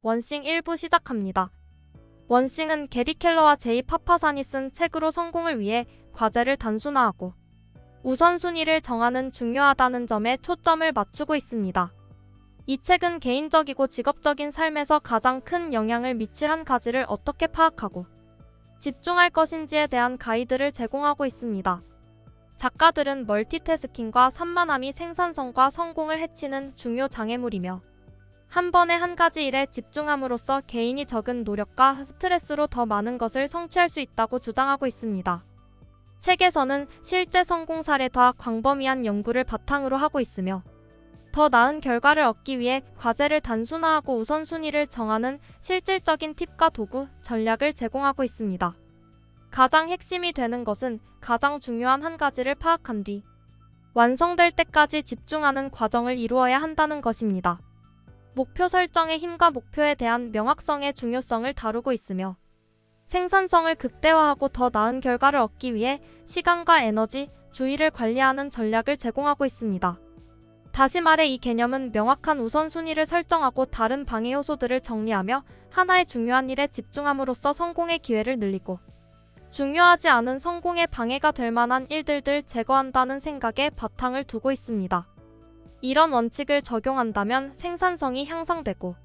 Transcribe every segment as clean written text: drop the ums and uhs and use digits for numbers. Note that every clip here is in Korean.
원싱 1부 시작합니다. 원싱은 게리 켈러와 제이 파파산이 쓴 책으로 성공을 위해 과제를 단순화하고 우선순위를 정하는 중요하다는 점에 초점을 맞추고 있습니다. 이 책은 개인적이고 직업적인 삶에서 가장 큰 영향을 미칠 한 가지를 어떻게 파악하고 집중할 것인지에 대한 가이드를 제공하고 있습니다. 작가들은 멀티태스킹과 산만함이 생산성과 성공을 해치는 중요 장애물이며 한 번에 한 가지 일에 집중함으로써 개인이 적은 노력과 스트레스로 더 많은 것을 성취할 수 있다고 주장하고 있습니다. 책에서는 실제 성공 사례와 광범위한 연구를 바탕으로 하고 있으며 더 나은 결과를 얻기 위해 과제를 단순화하고 우선순위를 정하는 실질적인 팁과 도구, 전략을 제공하고 있습니다. 가장 핵심이 되는 것은 가장 중요한 한 가지를 파악한 뒤 완성될 때까지 집중하는 과정을 이루어야 한다는 것입니다. 목표 설정의 힘과 목표에 대한 명확성의 중요성을 다루고 있으며 생산성을 극대화하고 더 나은 결과를 얻기 위해 시간과 에너지, 주의를 관리하는 전략을 제공하고 있습니다. 다시 말해 이 개념은 명확한 우선순위를 설정하고 다른 방해 요소들을 정리하며 하나의 중요한 일에 집중함으로써 성공의 기회를 늘리고 중요하지 않은 성공에 방해가 될 만한 일들을 제거한다는 생각에 바탕을 두고 있습니다. 이런 원칙을 적용한다면 생산성이 향상되고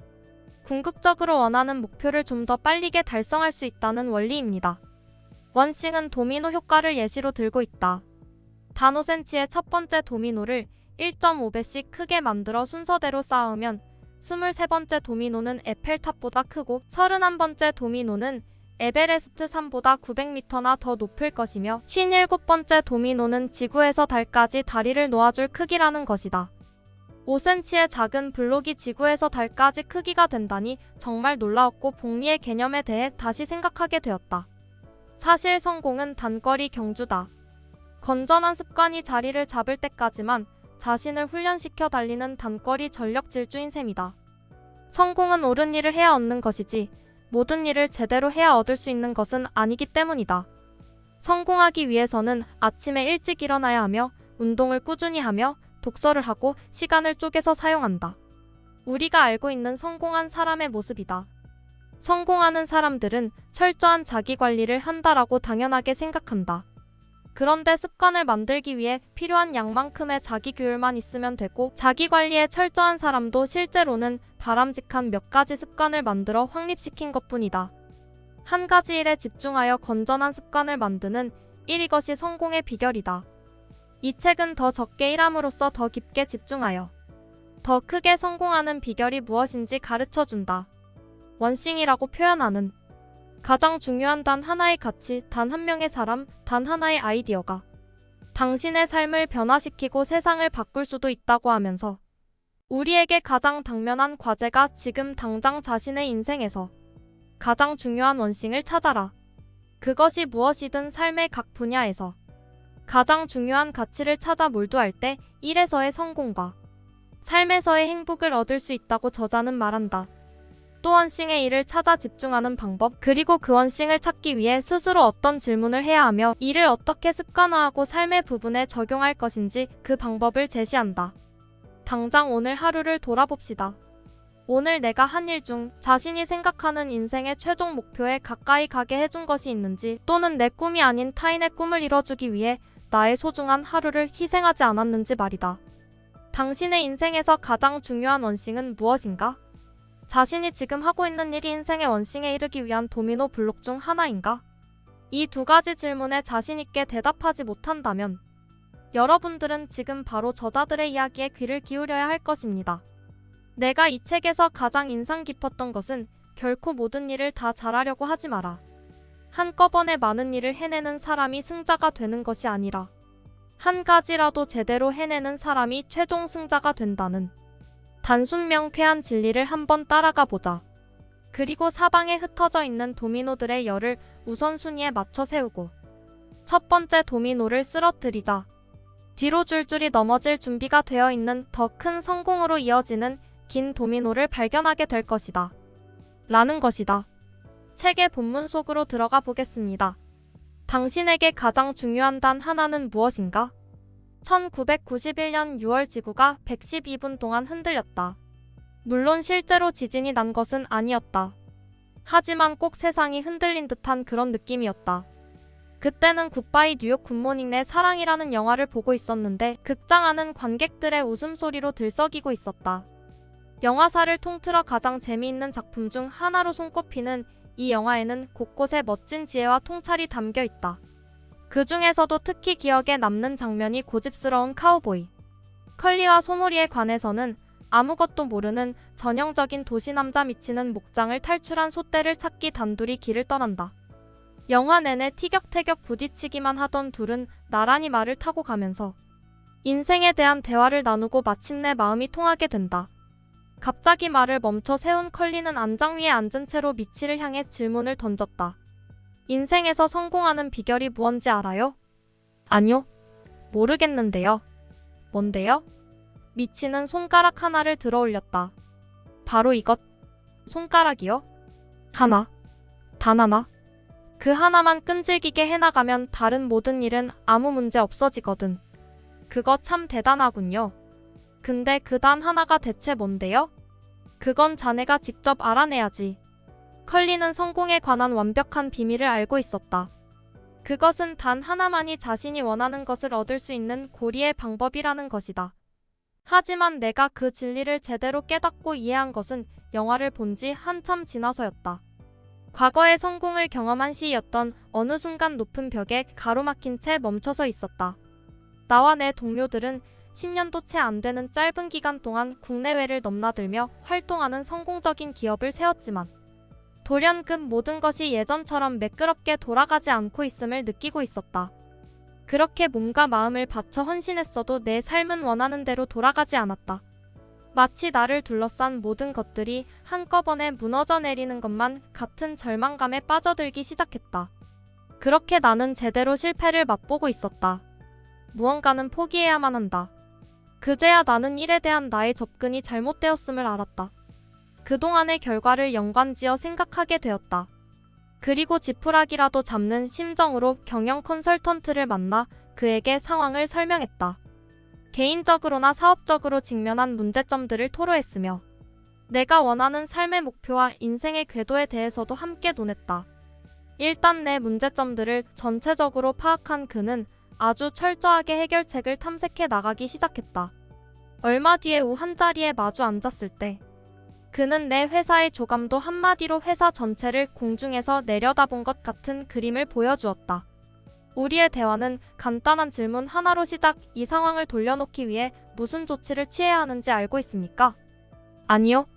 궁극적으로 원하는 목표를 좀 더 빠르게 달성할 수 있다는 원리입니다. 원싱은 도미노 효과를 예시로 들고 있다. 단 5cm의 첫 번째 도미노를 1.5배씩 크게 만들어 순서대로 쌓으면 23번째 도미노는 에펠탑보다 크고 31번째 도미노는 에베레스트 산보다 900m나 더 높을 것이며 57번째 도미노는 지구에서 달까지 다리를 놓아줄 크기라는 것이다. 5cm의 작은 블록이 지구에서 달까지 크기가 된다니 정말 놀라웠고 복리의 개념에 대해 다시 생각하게 되었다. 사실 성공은 단거리 경주다. 건전한 습관이 자리를 잡을 때까지만 자신을 훈련시켜 달리는 단거리 전력 질주인 셈이다. 성공은 옳은 일을 해야 얻는 것이지 모든 일을 제대로 해야 얻을 수 있는 것은 아니기 때문이다. 성공하기 위해서는 아침에 일찍 일어나야 하며 운동을 꾸준히 하며 독서를 하고 시간을 쪼개서 사용한다. 우리가 알고 있는 성공한 사람의 모습이다. 성공하는 사람들은 철저한 자기관리를 한다라고 당연하게 생각한다. 그런데 습관을 만들기 위해 필요한 양만큼의 자기규율만 있으면 되고 자기관리에 철저한 사람도 실제로는 바람직한 몇 가지 습관을 만들어 확립시킨 것뿐이다. 한 가지 일에 집중하여 건전한 습관을 만드는 이것이 성공의 비결이다. 이 책은 더 적게 일함으로써 더 깊게 집중하여 더 크게 성공하는 비결이 무엇인지 가르쳐준다. 원싱이라고 표현하는 가장 중요한 단 하나의 가치, 단 한 명의 사람, 단 하나의 아이디어가 당신의 삶을 변화시키고 세상을 바꿀 수도 있다고 하면서 우리에게 가장 당면한 과제가 지금 당장 자신의 인생에서 가장 중요한 원싱을 찾아라. 그것이 무엇이든 삶의 각 분야에서 가장 중요한 가치를 찾아 몰두할 때 일에서의 성공과 삶에서의 행복을 얻을 수 있다고 저자는 말한다. 또 원싱의 일을 찾아 집중하는 방법, 그리고 그 원싱을 찾기 위해 스스로 어떤 질문을 해야 하며 이를 어떻게 습관화하고 삶의 부분에 적용할 것인지 그 방법을 제시한다. 당장 오늘 하루를 돌아봅시다. 오늘 내가 한 일 중 자신이 생각하는 인생의 최종 목표에 가까이 가게 해준 것이 있는지 또는 내 꿈이 아닌 타인의 꿈을 이뤄주기 위해 나의 소중한 하루를 희생하지 않았는지 말이다. 당신의 인생에서 가장 중요한 원싱은 무엇인가? 자신이 지금 하고 있는 일이 인생의 원싱에 이르기 위한 도미노 블록 중 하나인가? 이 두 가지 질문에 자신있게 대답하지 못한다면 여러분들은 지금 바로 저자들의 이야기에 귀를 기울여야 할 것입니다. 내가 이 책에서 가장 인상 깊었던 것은 결코 모든 일을 다 잘하려고 하지 마라. 한꺼번에 많은 일을 해내는 사람이 승자가 되는 것이 아니라 한 가지라도 제대로 해내는 사람이 최종 승자가 된다는 단순 명쾌한 진리를 한번 따라가 보자. 그리고 사방에 흩어져 있는 도미노들의 열을 우선순위에 맞춰 세우고 첫 번째 도미노를 쓰러뜨리자. 뒤로 줄줄이 넘어질 준비가 되어 있는 더 큰 성공으로 이어지는 긴 도미노를 발견하게 될 것이다. 라는 것이다. 책의 본문 속으로 들어가 보겠습니다. 당신에게 가장 중요한 단 하나는 무엇인가? 1991년 6월 지구가 112분 동안 흔들렸다. 물론 실제로 지진이 난 것은 아니었다. 하지만 꼭 세상이 흔들린 듯한 그런 느낌이었다. 그때는 굿바이 뉴욕 굿모닝 내 사랑이라는 영화를 보고 있었는데 극장 안은 관객들의 웃음소리로 들썩이고 있었다. 영화사를 통틀어 가장 재미있는 작품 중 하나로 손꼽히는 이 영화에는 곳곳에 멋진 지혜와 통찰이 담겨 있다. 그 중에서도 특히 기억에 남는 장면이 고집스러운 카우보이 컬리와 소몰이에 관해서는 아무것도 모르는 전형적인 도시남자 미치는 목장을 탈출한 소떼를 찾기 단둘이 길을 떠난다. 영화 내내 티격태격 부딪히기만 하던 둘은 나란히 말을 타고 가면서 인생에 대한 대화를 나누고 마침내 마음이 통하게 된다. 갑자기 말을 멈춰 세운 컬리는 안장 위에 앉은 채로 미치를 향해 질문을 던졌다. 인생에서 성공하는 비결이 무언지 알아요? 아니요. 모르겠는데요. 뭔데요? 미치는 손가락 하나를 들어 올렸다. 바로 이것. 손가락이요? 하나. 단 하나. 그 하나만 끈질기게 해나가면 다른 모든 일은 아무 문제 없어지거든. 그거 참 대단하군요. 근데 그 단 하나가 대체 뭔데요? 그건 자네가 직접 알아내야지. 컬리는 성공에 관한 완벽한 비밀을 알고 있었다. 그것은 단 하나만이 자신이 원하는 것을 얻을 수 있는 고리의 방법이라는 것이다. 하지만 내가 그 진리를 제대로 깨닫고 이해한 것은 영화를 본 지 한참 지나서였다. 과거의 성공을 경험한 시였던 어느 순간 높은 벽에 가로막힌 채 멈춰서 있었다. 나와 내 동료들은 10년도 채 안 되는 짧은 기간 동안 국내외를 넘나들며 활동하는 성공적인 기업을 세웠지만 돌연 모든 것이 예전처럼 매끄럽게 돌아가지 않고 있음을 느끼고 있었다. 그렇게 몸과 마음을 바쳐 헌신했어도 내 삶은 원하는 대로 돌아가지 않았다. 마치 나를 둘러싼 모든 것들이 한꺼번에 무너져 내리는 것만 같은 절망감에 빠져들기 시작했다. 그렇게 나는 제대로 실패를 맛보고 있었다. 무언가는 포기해야만 한다. 그제야 나는 일에 대한 나의 접근이 잘못되었음을 알았다. 그동안의 결과를 연관지어 생각하게 되었다. 그리고 지푸라기라도 잡는 심정으로 경영 컨설턴트를 만나 그에게 상황을 설명했다. 개인적으로나 사업적으로 직면한 문제점들을 토로했으며 내가 원하는 삶의 목표와 인생의 궤도에 대해서도 함께 논했다. 일단 내 문제점들을 전체적으로 파악한 그는 아주 철저하게 해결책을 탐색해 나가기 시작했다. 얼마 뒤에 우 한자리에 마주 앉았을 때 그는 내 회사의 조감도 한마디로 회사 전체를 공중에서 내려다본 것 같은 그림을 보여주었다. 우리의 대화는 간단한 질문 하나로 시작. 이 상황을 돌려놓기 위해 무슨 조치를 취해야 하는지 알고 있습니까? 아니요.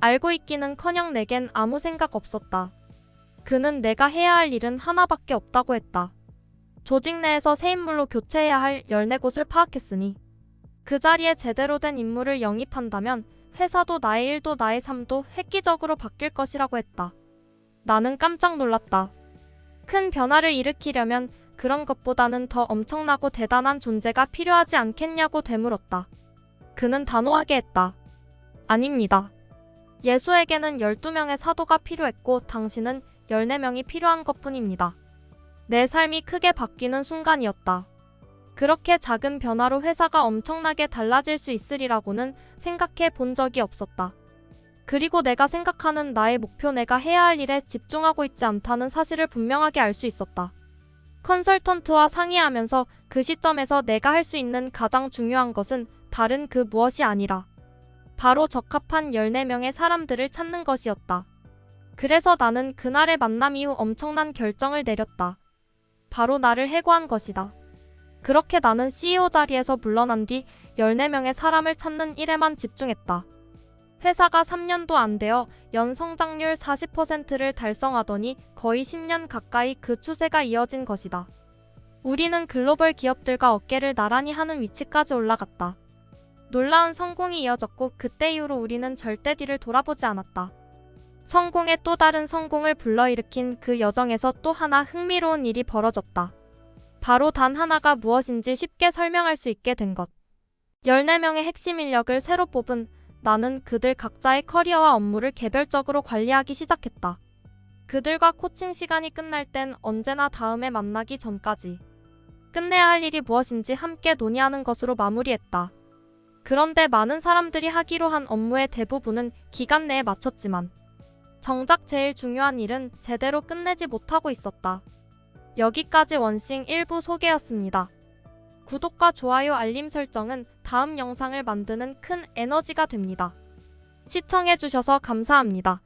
알고 있기는커녕 내겐 아무 생각 없었다. 그는 내가 해야 할 일은 하나밖에 없다고 했다. 조직 내에서 새 인물로 교체해야 할 14곳을 파악했으니 그 자리에 제대로 된 인물을 영입한다면 회사도 나의 일도 나의 삶도 획기적으로 바뀔 것이라고 했다. 나는 깜짝 놀랐다. 큰 변화를 일으키려면 그런 것보다는 더 엄청나고 대단한 존재가 필요하지 않겠냐고 되물었다. 그는 단호하게 했다. 아닙니다. 예수에게는 12명의 사도가 필요했고 당신은 14명이 필요한 것뿐입니다. 내 삶이 크게 바뀌는 순간이었다. 그렇게 작은 변화로 회사가 엄청나게 달라질 수 있으리라고는 생각해 본 적이 없었다. 그리고 내가 생각하는 나의 목표, 내가 해야 할 일에 집중하고 있지 않다는 사실을 분명하게 알 수 있었다. 컨설턴트와 상의하면서 그 시점에서 내가 할 수 있는 가장 중요한 것은 다른 그 무엇이 아니라 바로 적합한 14명의 사람들을 찾는 것이었다. 그래서 나는 그날의 만남 이후 엄청난 결정을 내렸다. 바로 나를 해고한 것이다. 그렇게 나는 CEO 자리에서 물러난 뒤 14명의 사람을 찾는 일에만 집중했다. 회사가 3년도 안 되어 연 성장률 40%를 달성하더니 거의 10년 가까이 그 추세가 이어진 것이다. 우리는 글로벌 기업들과 어깨를 나란히 하는 위치까지 올라갔다. 놀라운 성공이 이어졌고 그때 이후로 우리는 절대 뒤를 돌아보지 않았다. 성공의 또 다른 성공을 불러일으킨 그 여정에서 또 하나 흥미로운 일이 벌어졌다. 바로 단 하나가 무엇인지 쉽게 설명할 수 있게 된 것. 14명의 핵심 인력을 새로 뽑은 나는 그들 각자의 커리어와 업무를 개별적으로 관리하기 시작했다. 그들과 코칭 시간이 끝날 땐 언제나 다음에 만나기 전까지 끝내야 할 일이 무엇인지 함께 논의하는 것으로 마무리했다. 그런데 많은 사람들이 하기로 한 업무의 대부분은 기간 내에 마쳤지만 정작 제일 중요한 일은 제대로 끝내지 못하고 있었다. 여기까지 원싱 1부 소개였습니다. 구독과 좋아요 알림 설정은 다음 영상을 만드는 큰 에너지가 됩니다. 시청해주셔서 감사합니다.